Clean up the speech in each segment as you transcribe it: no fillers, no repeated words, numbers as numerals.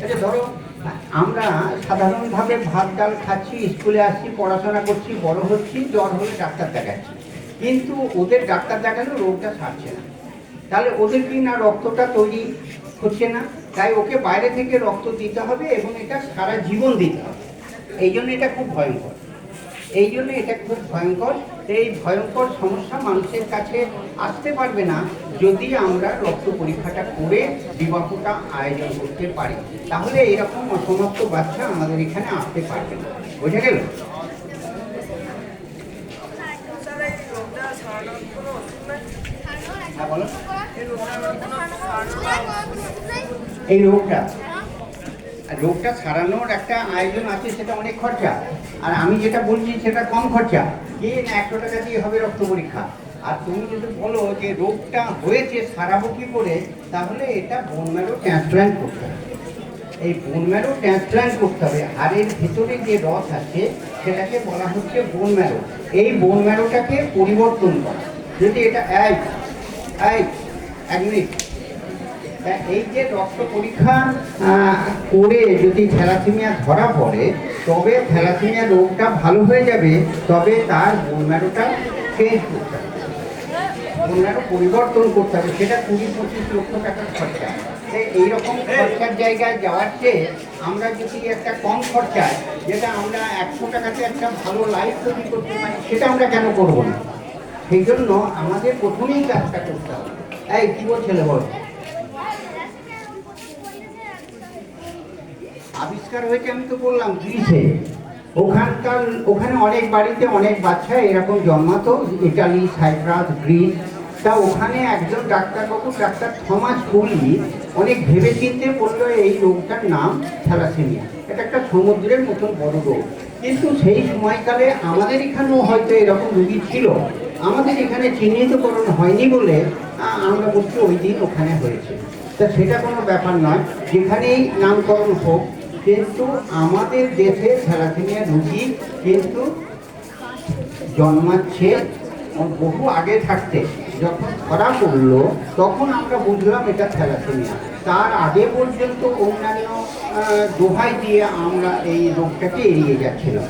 আচ্ছা ধরো আমরা সাধারণভাবে ভাত ডাল খাচ্ছি, স্কুলে আসছি, পড়াশোনা করছি, বড় হচ্ছি, জ্বর হলে ডাক্তার দেখাচ্ছি, কিন্তু ওদের ডাক্তার দেখালেও রোগটা সারছে না। তাহলে ওদের কি না রক্তটা তৈরি হচ্ছে না, তাই ওকে বাইরে থেকে রক্ত দিতে হবে এবং এটা সারা জীবন দিতে হবে। এই জন্য এটা খুব ভয়ঙ্কর, এই জন্য এটা খুব ভয়ঙ্কর। এই ভয়ঙ্কর সমস্যা মানুষের কাছে আসতে পারবে না যদি আমরা রক্ত পরীক্ষাটা করে বিবাহটা আয়োজন করতে পারি, তাহলে এরকম অসমাপ্ত বাচ্চা আমাদের এখানে আসতে পারবে না। বোঝা গেল? হ্যাঁ বলো। এই রোগটা সারানোর একটা আয়োজন আছে, সেটা অনেক খরচা। আর আমি যেটা বলছি সেটা কম খরচা, কি না 100 টাকা দিয়ে হবে রক্ত পরীক্ষা। আর তুমি যদি বলো যে রোগটা হয়েছে সারাবো কি করে, তাহলে এটা বোন ম্যারো ট্রান্সপ্ল্যান্ট করতে হবে। এই বোন ম্যারো ট্রান্সপ্ল্যান্ট করতে হবে। হাড়ের ভেতরে যে রস আছে সেটাকে বলা হচ্ছে বোন ম্যারো। এই বোন ম্যারোটাকে পরিবর্তন করা, যদি এটা এক মিনিট, এই যে রক্ত পরীক্ষা করে যদি থ্যালাসেমিয়া ধরা পড়ে, তবে থ্যালাসেমিয়া রোগটা ভালো হয়ে যাবে, তবে তার বোন ম্যারোটা চেঞ্জ করতে হবে, বোন ম্যারো পরিবর্তন করতে হবে। সেটা 20-25 লক্ষ টাকার খরচা। এইরকম খরচার জায়গায় যাওয়ার চেয়ে আমরা যদি একটা কম খরচায়, যেটা আমরা 100 টাকাতে একটা ভালো লাইফ তৈরি করতে পারি, সেটা আমরা কেন করবো না? সেই জন্য আমাদের প্রথমেই কাজটা করতে হবে। এই কি বলছিলে বল? আবিষ্কার হয়েছে আমি তো বললাম গ্রিসে। ওখানে অনেক বাড়িতে অনেক বাচ্চা এরকম জন্মাতো, ইটালি, সাইপ্রাস, গ্রিস। তা ওখানে একজন ডাক্তারবাবু, ডাক্তার থমাস কুলি, অনেক ভেবে চিনতে বললো এই রোগটার নাম থ্যালাসেমিয়া। এটা একটা সমুদ্রের মতন বড় রোগ। কিন্তু সেই সময়কালে আমাদের এখানেও হয়তো এরকম রোগী ছিল, আমাদের এখানে চিহ্নিতকরণ হয়নি বলে আমরা বলছি ওই দিন ওখানে হয়েছে। তা সেটা কোনো ব্যাপার নয়, যেখানেই নামকরণ হোক, কিন্তু আমাদের দেশে থ্যালাসেমিয়া রোগী কিন্তু জন্মাচ্ছে বহু আগে থাকতে। যখন ধরা পড়লো তখন আমরা বুঝলাম এটা থ্যালাসেমিয়া। তার আগে পর্যন্ত অন্যান্য দোহাই দিয়ে আমরা এই রোগটাকে এড়িয়ে যাচ্ছিলাম।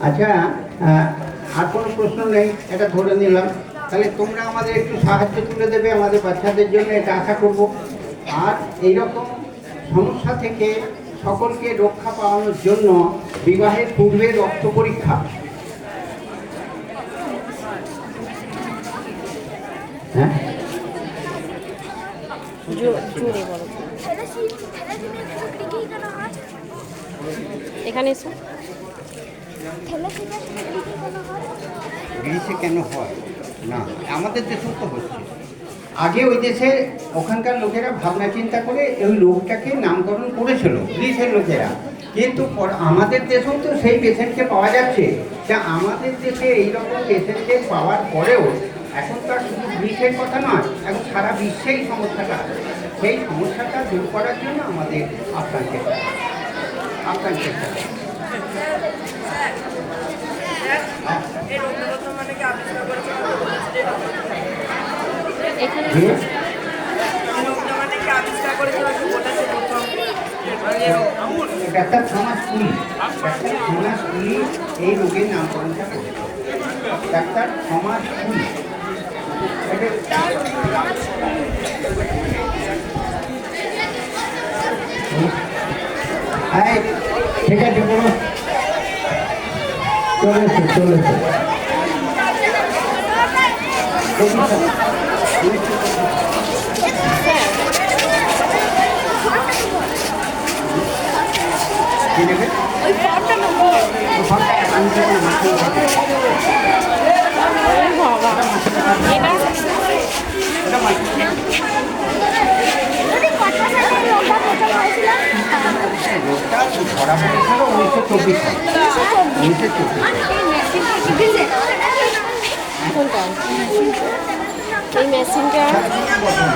আচ্ছা, আর কোনো প্রশ্ন নেই, এটা ধরে নিলাম। তাহলে তোমরা আমাদের একটু সাহায্য তুলে দেবে আমাদের বাচ্চাদের জন্য, এটা আশা করব। আর এইরকম সমস্যা থেকে সকলকে রক্ষা পাওয়ানোর জন্য বিবাহের পূর্বে রক্ত পরীক্ষা, হ্যাঁ এখানে এসো। গ্রিসে কেন হয় না, আমাদের দেশেও তো হচ্ছে। আগে ওই দেশে ওখানকার লোকেরা ভাবনা চিন্তা করে ওই রোগটাকে নামকরণ করেছিল, গ্রিসের লোকেরা। কিন্তু আমাদের দেশেও তো সেই পেশেন্টকে পাওয়া যাচ্ছে। তা আমাদের দেশে এইরকম পেশেন্টকে পাওয়ার পরেও এখন তো আর শুধু গ্রিসের কথা নয়, এখন সারা বিশ্বেই সমস্যাটা আছে। সেই সমস্যাটা দূর করার জন্য আমাদের আপ্রাণ চেষ্টা। ডাক্তার থমাস কুলি এই রোগের নামকরণটা করেছে। ডাক্তার থমাস কুলি। ঠিক আছে, বলো। চলেছে কি নেবে? রোগটা ধরা পড়েছিল 1924 সালে। 1924 এই মেশিনটা